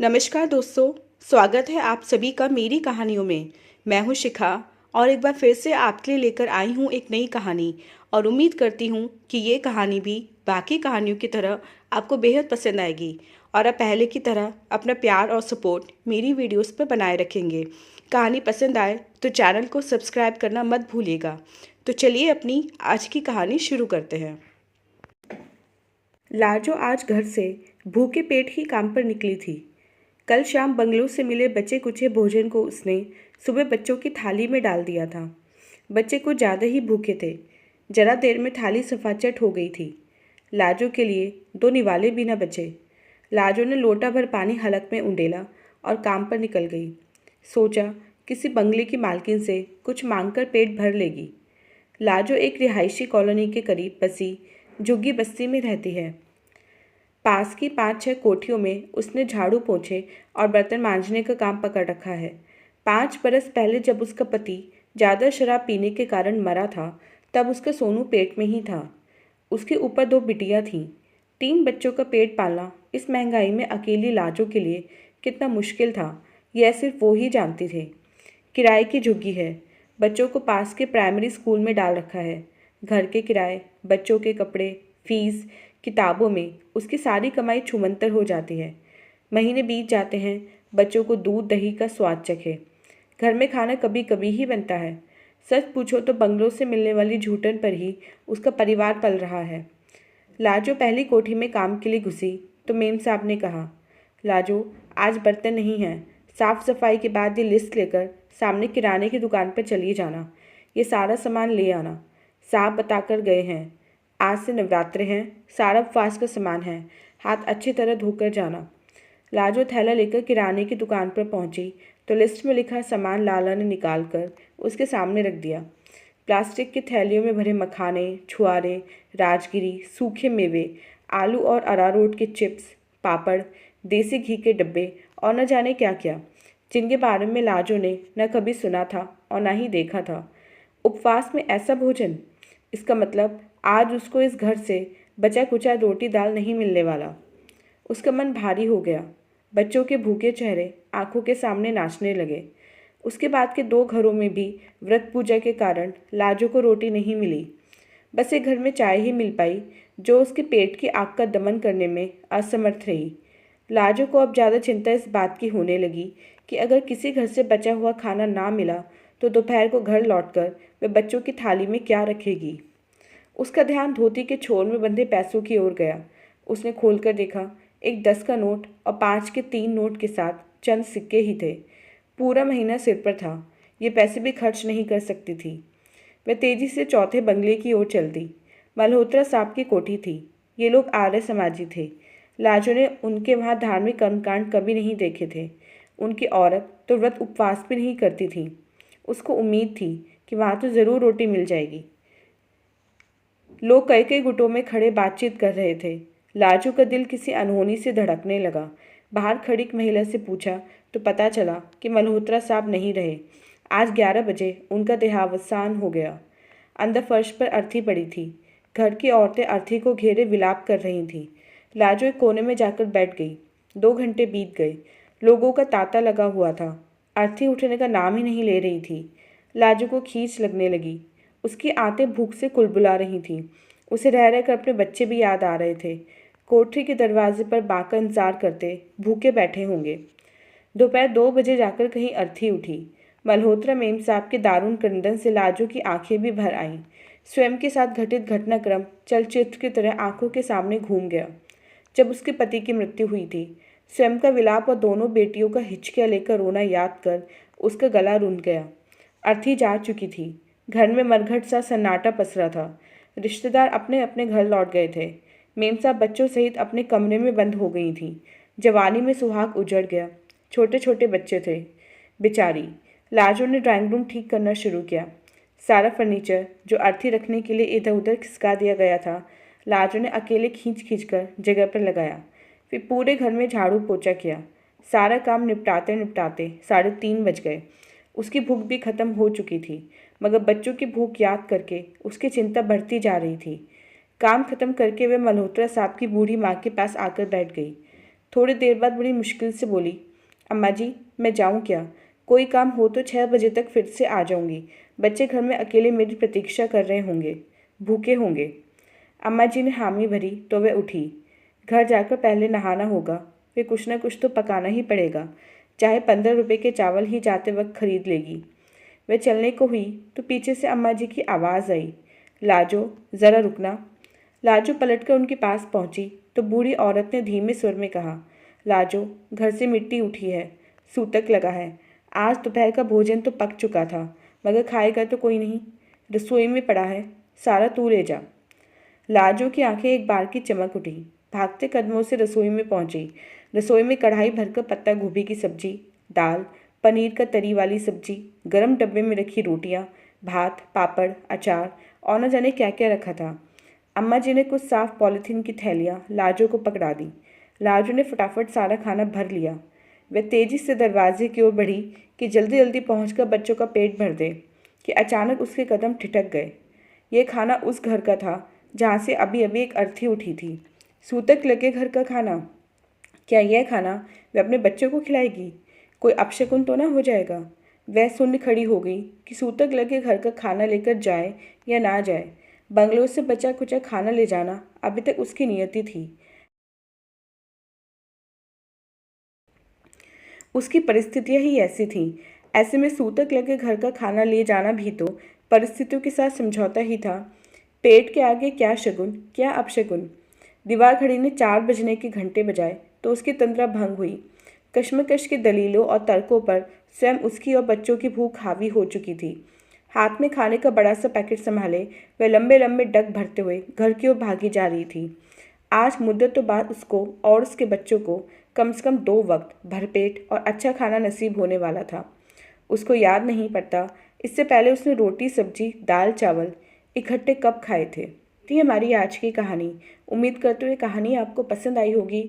नमस्कार दोस्तों। स्वागत है आप सभी का मेरी कहानियों में। मैं हूं शिखा और एक बार फिर से आपके लिए लेकर आई हूं एक नई कहानी और उम्मीद करती हूं कि ये कहानी भी बाकी कहानियों की तरह आपको बेहद पसंद आएगी और आप पहले की तरह अपना प्यार और सपोर्ट मेरी वीडियोस पर बनाए रखेंगे। कहानी पसंद आए तो चैनल को सब्सक्राइब करना मत भूलिएगा। तो चलिए अपनी आज की कहानी शुरू करते हैं। लाजो आज घर से भूखे पेट ही काम पर निकली थी। कल शाम बंगलो से मिले बचे कुचे भोजन को उसने सुबह बच्चों की थाली में डाल दिया था। बच्चे कुछ ज़्यादा ही भूखे थे। जरा देर में थाली सफाचट हो गई थी। लाजो के लिए दो निवाले भी न बचे। लाजो ने लोटा भर पानी हलक में उंडेला और काम पर निकल गई। सोचा किसी बंगले की मालकिन से कुछ मांगकर पेट भर लेगी। लाजो एक रिहायशी कॉलोनी के करीब बसी झुग्गी बस्ती में रहती है। पास की 5-6 कोठियों में उसने झाड़ू पोंछे और बर्तन मांजने का काम पकड़ रखा है। 5 बरस पहले जब उसका पति ज़्यादा शराब पीने के कारण मरा था, तब उसका सोनू पेट में ही था। उसके ऊपर 2 बिटियां थीं। 3 बच्चों का पेट पालना इस महंगाई में अकेली लाजो के लिए कितना मुश्किल था, यह सिर्फ वो ही जानती थे। किराए की झुग्गी है। बच्चों को पास के प्राइमरी स्कूल में डाल रखा है। घर के किराए, बच्चों के कपड़े, फीस, किताबों में उसकी सारी कमाई छूमंतर हो जाती है। महीने बीत जाते हैं, बच्चों को दूध दही का स्वाद चखे। घर में खाना कभी कभी ही बनता है। सच पूछो तो बंगलों से मिलने वाली झूठन पर ही उसका परिवार पल रहा है। लाजो पहली कोठी में काम के लिए घुसी तो मेम साहब ने कहा, लाजो आज बर्तन नहीं हैं। साफ सफाई के बाद ये लिस्ट लेकर सामने किराने की दुकान पर चलिए जाना। ये सारा सामान ले आना। साहब बताकर गए हैं, आज से नवरात्र हैं, सारा उपवास का सामान है, हाथ अच्छी तरह धोकर जाना। लाजो थैला लेकर किराने की दुकान पर पहुंची तो लिस्ट में लिखा सामान लाला ने निकाल कर उसके सामने रख दिया। प्लास्टिक की थैलियों में भरे मखाने, छुआरे, राजगिरी, सूखे मेवे, आलू और अरारोट के चिप्स, पापड़, देसी घी के डब्बे और न जाने क्या क्या, जिनके बारे में लाजो ने न कभी सुना था और न ही देखा था। उपवास में ऐसा भोजन, इसका मतलब आज उसको इस घर से बचा कुचा रोटी दाल नहीं मिलने वाला। उसका मन भारी हो गया। बच्चों के भूखे चेहरे आंखों के सामने नाचने लगे। उसके बाद के 2 घरों में भी व्रत पूजा के कारण लाजो को रोटी नहीं मिली। बस एक घर में चाय ही मिल पाई, जो उसके पेट की आग का दमन करने में असमर्थ रही। लाजो को अब ज़्यादा चिंता इस बात की होने लगी कि अगर किसी घर से बचा हुआ खाना ना मिला तो दोपहर को घर लौटकर वह बच्चों की थाली में क्या रखेगी। उसका ध्यान धोती के छोर में बंधे पैसों की ओर गया। उसने खोलकर देखा, एक 10 का नोट और 5 के 3 नोट के साथ चंद सिक्के ही थे। पूरा महीना सिर पर था, ये पैसे भी खर्च नहीं कर सकती थी। वह तेजी से चौथे बंगले की ओर चल दी। मल्होत्रा साहब की कोठी थी। ये लोग आर्य समाजी थे। लाजो ने उनके वहाँ धार्मिक कर्मकांड कभी नहीं देखे थे। उनकी औरत तो व्रत उपवास भी नहीं करती थी। उसको उम्मीद थी कि वहाँ तो ज़रूर रोटी मिल जाएगी। लोग कई कई गुटों में खड़े बातचीत कर रहे थे। लाजो का दिल किसी अनहोनी से धड़कने लगा। बाहर खड़ी एक महिला से पूछा तो पता चला कि मल्होत्रा साहब नहीं रहे। आज 11 बजे उनका देहावसान हो गया। अंदर फर्श पर अर्थी पड़ी थी। घर की औरतें अर्थी को घेरे विलाप कर रही थीं। लाजो एक कोने में जाकर बैठ गई। 2 घंटे बीत गए। लोगों का तांता लगा हुआ था। अर्थी उठने का नाम ही नहीं ले रही थी। लाजो को खींच लगने लगी। उसकी आंतें भूख से कुलबुला रही थीं। उसे रह रहकर अपने बच्चे भी याद आ रहे थे। कोठरी के दरवाजे पर बाका इंतजार करते भूखे बैठे होंगे। दोपहर 2 बजे जाकर कहीं अर्थी उठी। मल्होत्रा मेम साहब के दारुण क्रंदन से लाजो की आंखें भी भर आईं। स्वयं के साथ घटित घटनाक्रम चलचित्र की तरह आंखों के सामने घूम गया। जब उसके पति की मृत्यु हुई थी, स्वयं का विलाप और दोनों बेटियों का हिचकिया लेकर रोना याद कर उसका गला रुंध गया। अर्थी जा चुकी थी। घर में मरघट सा सन्नाटा पसरा था। रिश्तेदार अपने अपने घर लौट गए थे। मेम साहब बच्चों सहित अपने कमरे में बंद हो गई थी। जवानी में सुहाग उजड़ गया। छोटे छोटे बच्चे थे। बेचारी लाजो ने ड्राइंग रूम ठीक करना शुरू किया। सारा फर्नीचर जो अर्थी रखने के लिए इधर उधर खिसका दिया गया था, लाजो ने अकेले खींच खींच कर जगह पर लगाया। फिर पूरे घर में झाड़ू पोछा किया। सारा काम निपटाते निपटाते 3:30 बज गए। उसकी भूख भी खत्म हो चुकी थी, मगर बच्चों की भूख याद करके उसकी चिंता बढ़ती जा रही थी। काम खत्म करके वह मल्होत्रा साहब की बूढ़ी माँ के पास आकर बैठ गई। थोड़ी देर बाद बड़ी मुश्किल से बोली, अम्मा जी मैं जाऊँ क्या? कोई काम हो तो 6 बजे तक फिर से आ जाऊँगी। बच्चे घर में अकेले मेरी प्रतीक्षा कर रहे होंगे, भूखे होंगे। अम्मा जी ने हामी भरी तो वह उठी। घर जाकर पहले नहाना होगा, फिर कुछ न कुछ तो पकाना ही पड़ेगा, चाहे 15 रुपए के चावल ही जाते वक्त खरीद लेगी। वह चलने को हुई तो पीछे से अम्मा जी की आवाज़ आई, लाजो ज़रा रुकना। लाजो पलटकर उनके पास पहुंची तो बूढ़ी औरत ने धीमे स्वर में कहा, लाजो घर से मिट्टी उठी है, सूतक लगा है। आज दोपहर का भोजन तो पक चुका था, मगर खाएगा तो कोई नहीं। रसोई में पड़ा है, सारा तू ले जा। लाजो की आंखें एक बार की चमक उठी। भागते कदमों से रसोई में पहुंची। रसोई में कढ़ाई भरकर पत्ता गोभी की सब्जी, दाल, पनीर का तरी वाली सब्जी, गरम डब्बे में रखी रोटियां, भात, पापड़, अचार और न जाने क्या क्या रखा था। अम्मा जी ने कुछ साफ पॉलीथीन की थैलियां लाजो को पकड़ा दी। लाजो ने फटाफट सारा खाना भर लिया। वह तेजी से दरवाजे की ओर बढ़ी कि जल्दी जल्दी पहुंचकर बच्चों का पेट भर दे, कि अचानक उसके कदम ठिठक गए। यह खाना उस घर का था जहाँ से अभी अभी एक अर्थी उठी थी। सूतक लगे घर का खाना। क्या यह खाना वह अपने बच्चों को खिलाएगी? कोई अपशकुन तो ना हो जाएगा? वह सुन्न खड़ी हो गई कि सूतक लगे घर का खाना लेकर जाए या ना जाए। बंगलों से बचा कुचा खाना ले जाना अभी तक उसकी नियति थी। उसकी परिस्थितियां ही ऐसी थीं। ऐसे में सूतक लगे घर का खाना ले जाना भी तो परिस्थितियों के साथ समझौता ही था। पेट के आगे क्या शगुन, क्या अपशगुन। दीवार घड़ी ने 4 बजने के घंटे बजाए तो उसकी तंद्रा भंग हुई। कश्मकश के दलीलों और तर्कों पर स्वयं उसकी और बच्चों की भूख हावी हो चुकी थी। हाथ में खाने का बड़ा सा पैकेट संभाले वह लंबे लंबे डग भरते हुए घर की ओर भागी जा रही थी। आज मुद्दतों बाद उसको और उसके बच्चों को कम से कम 2 वक्त भरपेट और अच्छा खाना नसीब होने वाला था। उसको याद नहीं पड़ता इससे पहले उसने रोटी सब्जी दाल चावल इकट्ठे कब खाए थे। थी हमारी आज की कहानी। उम्मीद करते हुए कहानी आपको पसंद आई होगी।